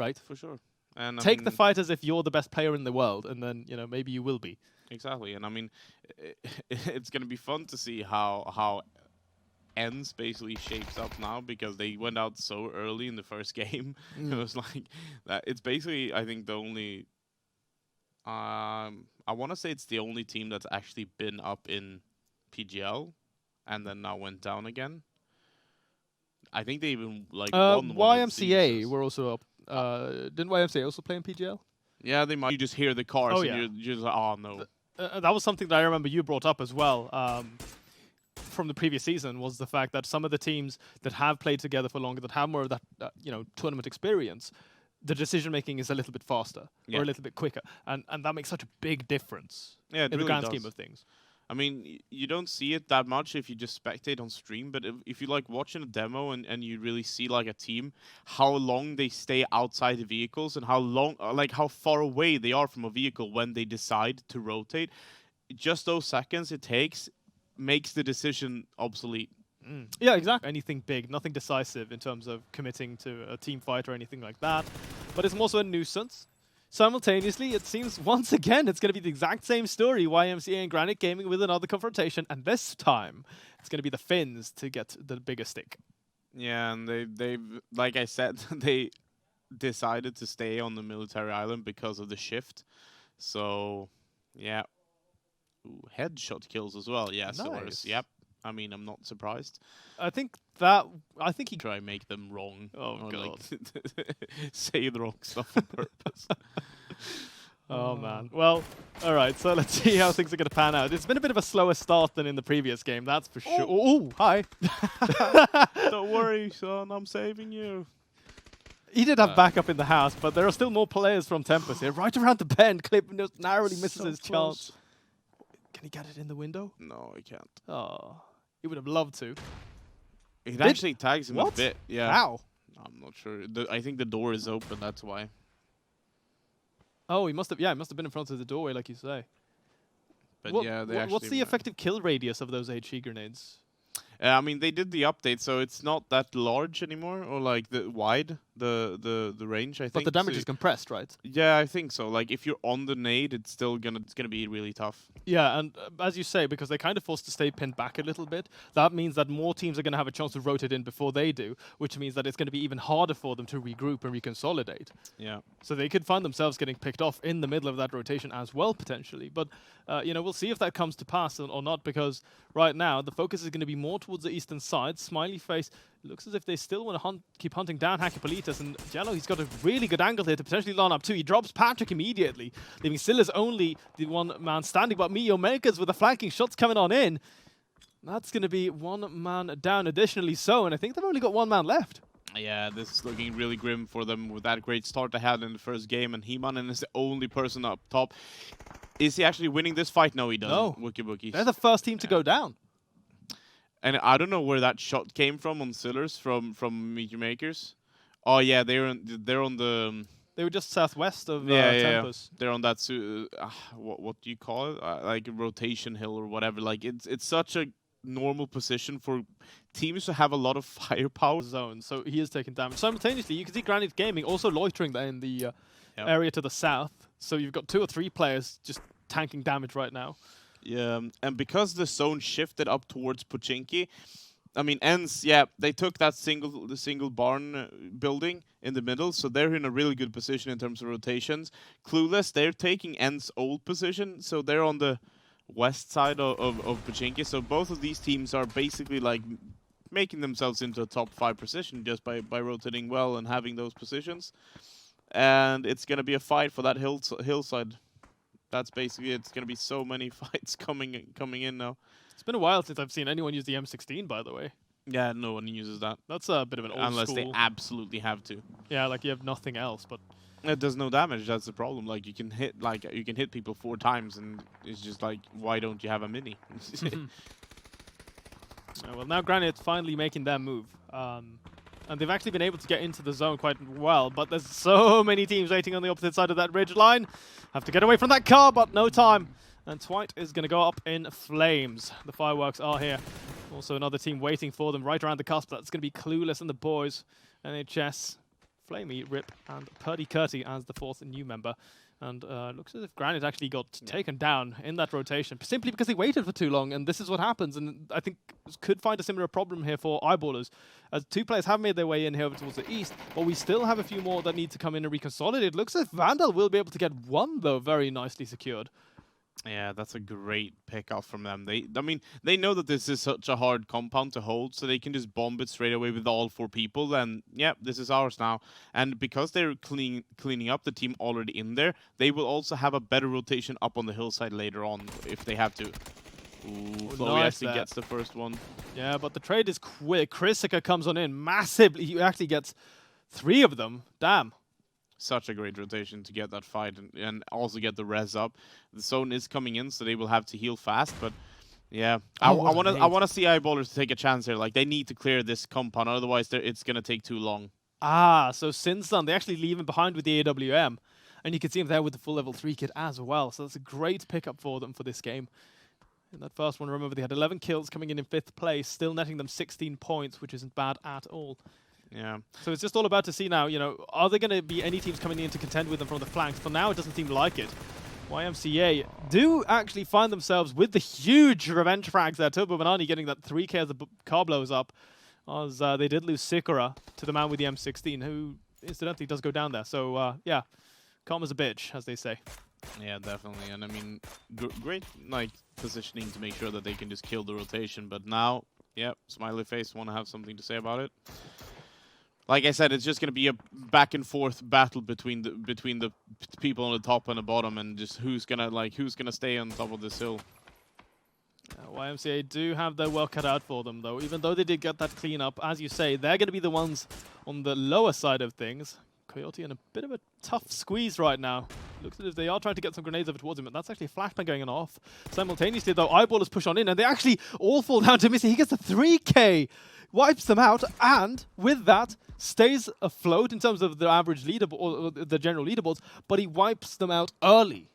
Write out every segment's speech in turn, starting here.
right? For sure. And I Take mean, the fight as if you're the best player in the world, and then maybe you will be. exactly. And I mean, it's gonna be fun to see how ends basically shapes up now, because they went out so early in the first game. It was like that. It's basically, I think, the only. I want to say it's the only team that's actually been up in PGL, and then now went down again. I think they even like won one of the YMCA seasons. were also up. Didn't YMCA also play in PGL? Yeah, they might. You just hear the cars, Oh, and yeah. you're just like, oh no. That was something that I remember you brought up as well. From the previous season, was the fact that some of the teams that have played together for longer, that have more of that tournament experience, the decision making is a little bit faster or a little bit quicker, and that makes such a big difference Yeah, it in the really grand does. scheme of things. I mean, you don't see it that much if you just spectate on stream, but if you like watching a demo and you really see like a team, how long they stay outside the vehicles and how long, like how far away they are from a vehicle when they decide to rotate, just those seconds it takes makes the decision obsolete. Yeah, exactly. Anything big, nothing decisive in terms of committing to a team fight or anything like that. But it's more so a nuisance. Simultaneously, it seems once again it's going to be the exact same story. YMCA and Granite Gaming with another confrontation, and this time it's going to be the Finns to get the bigger stick. Yeah, and they've like I said, they decided to stay on the military island because of the shift. So, yeah. Ooh, headshot kills as well. Yeah, Sillars. Nice. Yep. I mean, I'm not surprised. I think he. Try make them wrong. Oh, or God. like say the wrong stuff on purpose. Oh man. Well, all right. So let's see how things are going to pan out. It's been a bit of a slower start than in the previous game, that's for sure. Oh, hi. Don't worry, son. I'm saving you. He did have backup in the house, but there are still more players from Tempest here. Right around the bend, Clip just narrowly misses So his close. chance. Can he get it in the window? No, I can't. Oh, he would have loved to. It actually tags him a What? bit. Yeah. How? I'm not sure. I think the door is open. That's why. Oh, he must have. Yeah, he must have been in front of the doorway, like you say. But yeah, they actually. What's the effective kill radius of those HE grenades? I mean, they did the update, so it's not that large anymore, or like the wide, the range. I think. But the damage So is compressed, right? yeah, I think so. Like if you're on the nade, it's gonna be really tough. Yeah, and as you say, because they're kind of forced to stay pinned back a little bit, that means that more teams are going to have a chance to rotate in before they do, which means that it's going to be even harder for them to regroup and reconsolidate. Yeah. So they could find themselves getting picked off in the middle of that rotation as well, potentially. But, we'll see if that comes to pass or not, because right now the focus is going to be more towards the eastern side. Smiley Face looks as if they still want to keep hunting down Hakipolitas, and Jello, he's got a really good angle here to potentially line up too. He drops Patrick immediately, leaving Silas only the one man standing, but Mio Makers with the flanking shots coming on in. That's going to be one man down additionally so, and I think they've only got one man left. Yeah, this is looking really grim for them with that great start they had in the first game, and He-Man is the only person up top. Is he actually winning this fight? No, he doesn't. No. Wookie Bookies. They're the first team to go down. And I don't know where that shot came from on Sillars from Meteor Makers. Oh yeah, they're on the They were just southwest of yeah. Tempest. They're on that what do you call it? Like a rotation hill or whatever. Like it's such a normal position for teams to have a lot of firepower. Zone, so he is taking damage. Simultaneously, you can see Granite Gaming also loitering there in the area to the south. So you've got 2 or 3 players just tanking damage right now. Yeah, and because the zone shifted up towards Pochinki, I mean, Ents, yeah, they took that single barn building in the middle, so they're in a really good position in terms of rotations. Clueless, they're taking Ents' old position, so they're on the west side of Pochinki. So both of these teams are basically like making themselves into a top 5 position just by rotating well and having those positions. And it's going to be a fight for that hillside. That's basically it. It's going to be so many fights coming in now. It's been a while since I've seen anyone use the M16, by the way. Yeah, no one uses that. That's a bit of an old Unless school. they absolutely have to. Yeah, like you have nothing else, but... It does no damage, that's the problem. Like you can hit people 4 times and it's just like, why don't you have a mini? Well, now Granite finally making their move. And they've actually been able to get into the zone quite well, but there's so many teams waiting on the opposite side of that ridge line. Have to get away from that car, but no time. And Twite is going to go up in flames. The fireworks are here. Also another team waiting for them right around the cusp. That's going to be Clueless and the boys. NHS Flamey, Rip, and Purdy Curty as the 4th new member. And looks as if Granite actually got taken down in that rotation, simply because they waited for too long, and this is what happens. And I think could find a similar problem here for Eyeballers, as 2 players have made their way in here over towards the east, but we still have a few more that need to come in and reconsolidate. Looks as if Vandal will be able to get one, though, very nicely secured. Yeah, that's a great pickup from them. I mean, they know that this is such a hard compound to hold, so they can just bomb it straight away with all 4 people. And yeah, this is ours now. And because they're cleaning up the team already in there, they will also have a better rotation up on the hillside later on if they have to. Ooh, Chloe nice actually gets the first one. Yeah, but the trade is quick. Chrisika comes on in massively. He actually gets 3 of them. Damn. Such a great rotation to get that fight and also get the res up. The zone is coming in, so they will have to heal fast. But yeah, I want to see Eyeballers take a chance here. Like, they need to clear this compound, otherwise it's gonna take too long. Ah, so Sinsan, they actually leave him behind with the AWM, and you can see him there with the full level 3 kit as well. So that's a great pickup for them for this game. In that first one, remember they had 11 kills coming in 5th place, still netting them 16 points, which isn't bad at all. Yeah. So it's just all about to see now, you know, are there going to be any teams coming in to contend with them from the flanks? For now, it doesn't seem like it. YMCA do actually find themselves with the huge revenge frags there. Turbo Banani getting that 3k as the car blows up, as they did lose Sikora to the man with the M16, who incidentally does go down there. So, yeah, calm as a bitch, as they say. Yeah, definitely. And I mean, great like positioning to make sure that they can just kill the rotation. But now, yeah, Smiley Face want to have something to say about it. Like I said, it's just gonna be a back and forth battle between the people on the top and the bottom, and just who's gonna stay on top of this hill. YMCA do have their work cut out for them, though. Even though they did get that clean up, as you say, they're going to be the ones on the lower side of things. Coyote in a bit of a tough squeeze right now. Looks as if they are trying to get some grenades over towards him, but that's actually a flashbang going on off. Simultaneously, though, Eyeballers push on in, and they actually all fall down to Missy. He gets a 3k, wipes them out, and with that, stays afloat in terms of the average leaderboard, or the general leaderboards, but he wipes them out early.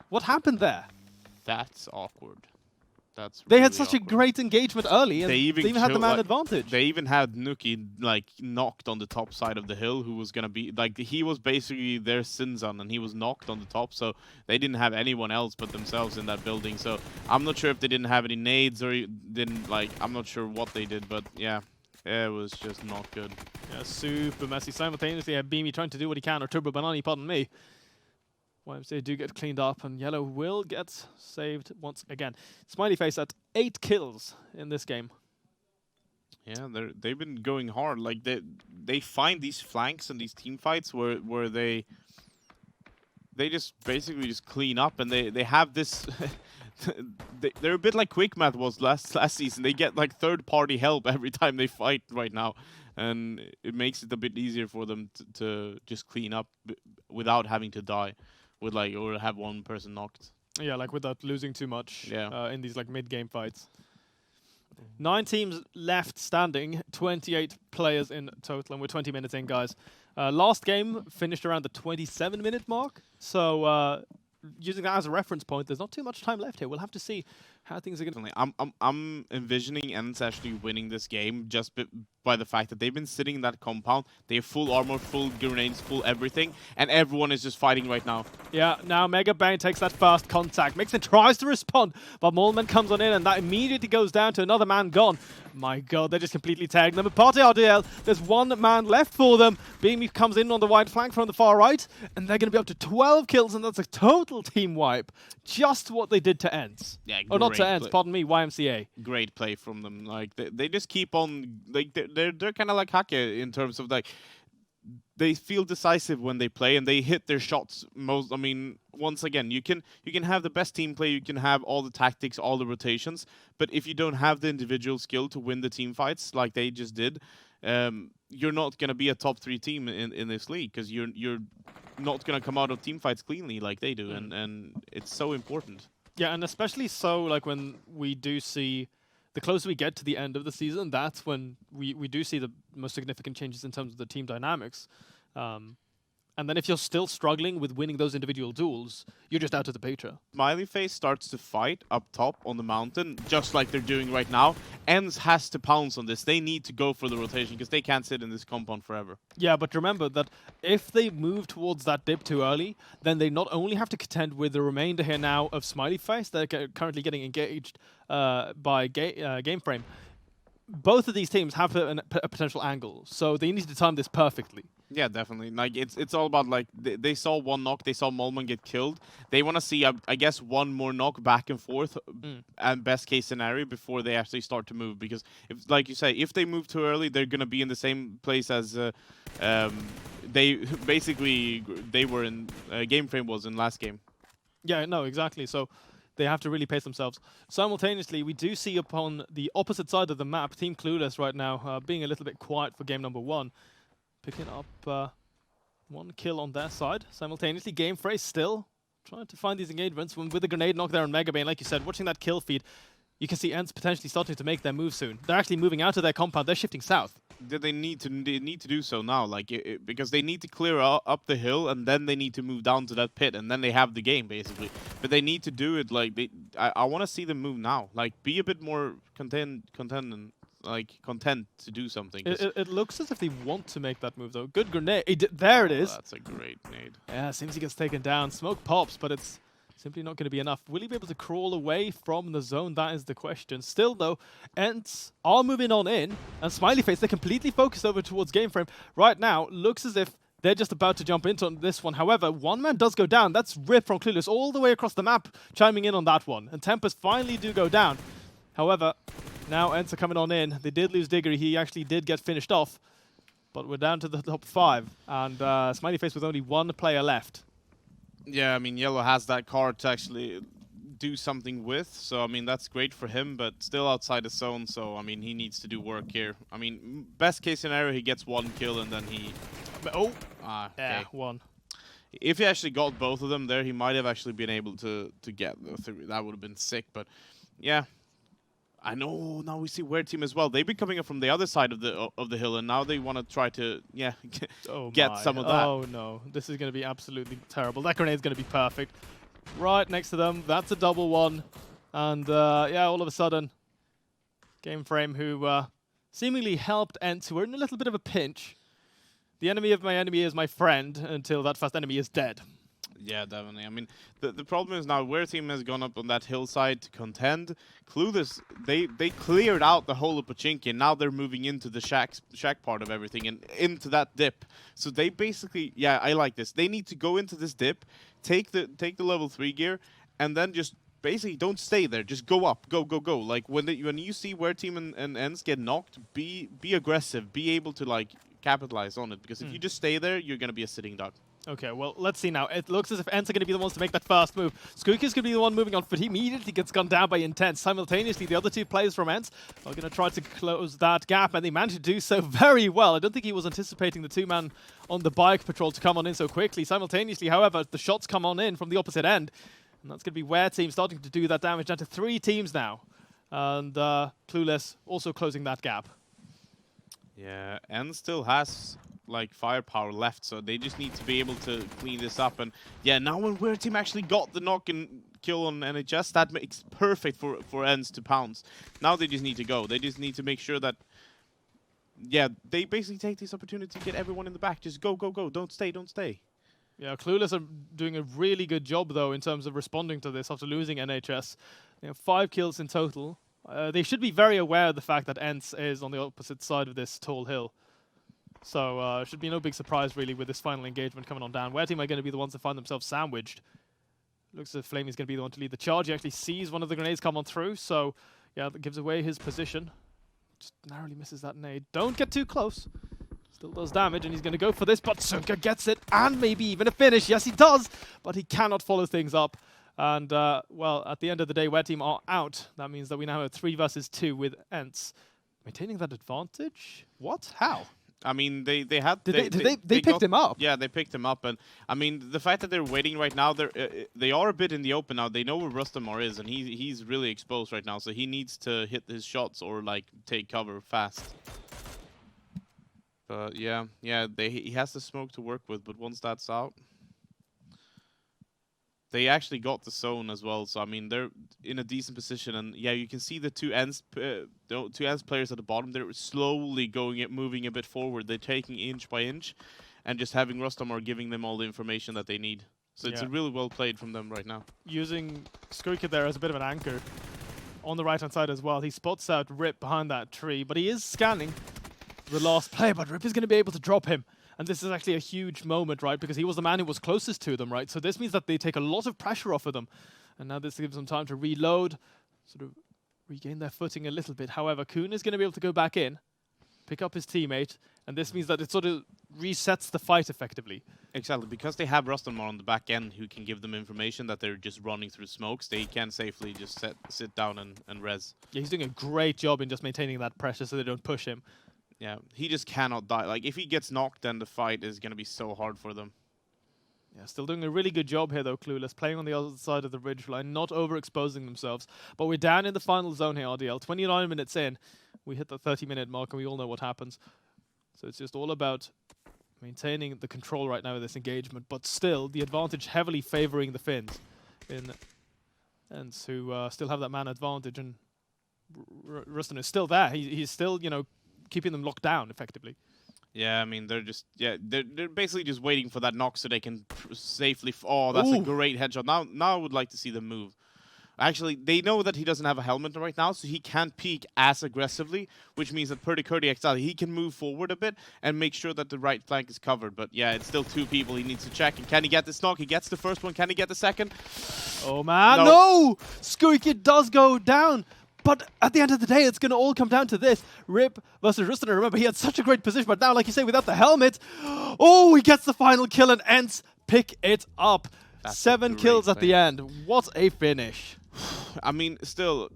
What happened there? That's awkward. That's They really had such awkward. a great engagement early, and They even had the man like, advantage. They even had Nuki like knocked on the top side of the hill, who was gonna be like he was basically their Sinzan, and he was knocked on the top. So they didn't have anyone else but themselves in that building. So I'm not sure if they didn't have any nades or didn't like. I'm not sure what they did, but yeah, it was just not good. Yeah, super messy. Simultaneously, Beamy trying to do what he can, or Turbo Banani, pardon me. YMCA do get cleaned up, and Yellow will get saved once again. Smiley Face at 8 kills in this game. Yeah, they've been going hard. Like they find these flanks and these team fights where they just basically just clean up, and they have this. They're a bit like Quick Math was last season. They get like third-party help every time they fight right now, and it makes it a bit easier for them to just clean up without having to die. With like, or have one person knocked. Yeah, like without losing too much in these like mid-game fights. 9 teams left standing, 28 players in total, and we're 20 minutes in, guys. Last game finished around the 27-minute mark, so using that as a reference point, there's not too much time left here. We'll have to see how things are going to... I'm envisioning Ents actually winning this game just by the fact that they've been sitting in that compound. They have full armor, full grenades, full everything, and everyone is just fighting right now. Yeah, now Mega Bane takes that first contact. Mixon tries to respond, but Moleman comes on in, and that immediately goes down to another man gone. My god, they're just completely tagging them. But Party RDL, there's one man left for them. Beamy comes in on the wide flank from the far right, and they're going to be up to 12 kills, and that's a total team wipe. Just what they did to Ents. Yeah, or not to Ents, pardon me, YMCA. Great play from them. Like they just keep on, like they're kind of like Hake in terms of like they feel decisive when they play, and they hit their shots most. I mean, once again, you can have the best team play, you can have all the tactics, all the rotations, but if you don't have the individual skill to win the team fights like they just did, you're not gonna be a top 3 team in this league, because you're not gonna come out of team fights cleanly like they do, and it's so important. Yeah, and especially so like when we do see. The closer we get to the end of the season, that's when we do see the most significant changes in terms of the team dynamics. And then if you're still struggling with winning those individual duels, you're just out of the picture. Smiley Face starts to fight up top on the mountain, just like they're doing right now. Ens has to pounce on this. They need to go for the rotation because they can't sit in this compound forever. Yeah, but remember that if they move towards that dip too early, then they not only have to contend with the remainder here now of Smiley Face, they're currently getting engaged by Game Frame. Both of these teams have a potential angle, so they need to time this perfectly. Yeah, definitely. Like it's all about like they saw one knock, they saw Molman get killed. They want to see, I guess, one more knock back and forth, and best case scenario before they actually start to move. Because if, like you say, if they move too early, they're gonna be in the same place as they basically they were in Game Frame was in last game. Yeah, no, exactly. So they have to really pace themselves. Simultaneously, we do see upon the opposite side of the map, Team Clueless right now being a little bit quiet for game number 1. Picking up 1 kill on their side. Simultaneously, Game Frame still trying to find these engagements with the grenade knock there on Mega Bane. Like you said, watching that kill feed, you can see Ents potentially starting to make their move soon. They're actually moving out of their compound. They're shifting south. They need to do so now, like because they need to clear up the hill and then they need to move down to that pit and then they have the game basically. But they need to do it like I want to see them move now. Like be a bit more content to do something. It looks as if they want to make that move though. Good grenade. There it is. That's a great nade. Yeah, seems he gets taken down. Smoke pops, but it's simply not going to be enough. Will he be able to crawl away from the zone? That is the question. Still, though, Ents are moving on in, and Smiley Face, they're completely focused over towards Game Frame. Right now, looks as if they're just about to jump into this one. However, one man does go down. That's Rip from Clueless all the way across the map, chiming in on that one. And Tempest finally do go down. However, now Ents are coming on in. They did lose Diggory. He actually did get finished off. But we're down to the top 5, and Smiley Face with only 1 player left. Yeah, I mean, Yellow has that card to actually do something with, so I mean, that's great for him, but still outside the zone, so I mean, he needs to do work here. I mean, best case scenario, he gets 1 kill and then he... Oh! Okay. Yeah, 1. If he actually got both of them there, he might have actually been able to get the 3. That would have been sick, but yeah. I know, now we see Weird Team as well. They've been coming up from the other side of the hill, and now they want to try to, yeah, get some of that. Oh no, this is going to be absolutely terrible. That grenade's going to be perfect. Right next to them, that's a double one. And yeah, all of a sudden, Game Frame, who seemingly helped Ents, who were in a little bit of a pinch. The enemy of my enemy is my friend until that first enemy is dead. Yeah, definitely. I mean, the problem is now Weird Team has gone up on that hillside to contend. Clueless, they cleared out the whole of Pochinki, and now they're moving into the shack part of everything and into that dip. So they basically, yeah, I like this. They need to go into this dip, take the level 3 gear, and then just basically don't stay there. Just go up, go. Like when you see Weird Team and Ents get knocked, be aggressive, be able to like capitalize on it. Because if you just stay there, you're gonna be a sitting duck. Okay, well, let's see now. It looks as if Ents are going to be the ones to make that first move. Skooky's going to be the one moving on, but he immediately gets gunned down by Intense. Simultaneously, the other 2 players from Ents are going to try to close that gap, and they managed to do so very well. I don't think he was anticipating the 2-man on the bike patrol to come on in so quickly. Simultaneously, however, the shots come on in from the opposite end, and that's going to be Weird Team starting to do that damage down to 3 teams now. And Clueless also closing that gap. Yeah, Ents still has like firepower left, so they just need to be able to clean this up. And yeah, now when Weird Team actually got the knock and kill on NHS, that makes perfect for Ents to pounce. Now they just need to go. They just need to make sure that, yeah, they basically take this opportunity to get everyone in the back. Just go. Don't stay. Yeah, Clueless are doing a really good job, though, in terms of responding to this after losing NHS. They have 5 kills in total. They should be very aware of the fact that Ents is on the opposite side of this tall hill. So it should be no big surprise, really, with this final engagement coming on down. Weird Team are going to be the ones that find themselves sandwiched. Looks as if Flamey's going to be the one to lead the charge. He actually sees one of the grenades come on through, so yeah, that gives away his position. Just narrowly misses that nade. Don't get too close. Still does damage, and he's going to go for this, but Sunka gets it, and maybe even a finish. Yes, he does, but he cannot follow things up. And, well, at the end of the day, Weird Team are out. That means that we now have 3 versus 2 with Ents. Maintaining that advantage? What? How? I mean, they had... They picked him up? Yeah, they picked him up. And, I mean, the fact that they're waiting right now, they are a bit in the open now. They know where Rustamar is, and he's really exposed right now. So he needs to hit his shots or, like, take cover fast. But yeah, he has the smoke to work with. But once that's out, they actually got the zone as well. So I mean, they're in a decent position. And yeah, you can see the two ends players at the bottom. They're slowly moving a bit forward. They're taking inch by inch, and just having Rostamar giving them all the information that they need. So it's Yeah. a really well played from them right now. Using Skirkit there as a bit of an anchor on the right-hand side as well. He spots out Rip behind that tree, but he is scanning the last player, but Rip is going to be able to drop him. And this is actually a huge moment, right? Because he was the man who was closest to them, right? So this means that they take a lot of pressure off of them. And now this gives them time to reload, sort of regain their footing a little bit. However, Kuhn is going to be able to go back in, pick up his teammate, and this means that it sort of resets the fight effectively. Exactly, because they have Rostamar on the back end who can give them information that they're just running through smokes. They can safely just sit down and res. Yeah, he's doing a great job in just maintaining that pressure so they don't push him. Yeah, he just cannot die. Like, if he gets knocked, then the fight is going to be so hard for them. Yeah, still doing a really good job here, though, Clueless. Playing on the other side of the ridge line, not overexposing themselves. But we're down in the final zone here, RDL. 29 minutes in, we hit the 30-minute mark, and we all know what happens. So it's just all about maintaining the control right now of this engagement, but still, the advantage heavily favoring the Finns. And who still have that man advantage, and Rustin is still there. He's still, you know, keeping them locked down, effectively. Yeah, I mean, they're basically just waiting for that knock so they can safely... Oh, that's a great headshot. Now I would like to see them move. Actually, they know that he doesn't have a helmet right now, so he can't peek as aggressively, which means that Purdy Curdy XL, he can move forward a bit and make sure that the right flank is covered. But yeah, it's still two people he needs to check. And can he get this knock? He gets the first one. Can he get the second? Oh, man. No! Skirkit does go down. But at the end of the day, it's going to all come down to this. Rip versus Rustin. Remember, he had such a great position, but now, like you say, without the helmet, oh, he gets the final kill, and Ents pick it up. That's 7 kills at the end. What a finish. I mean, still,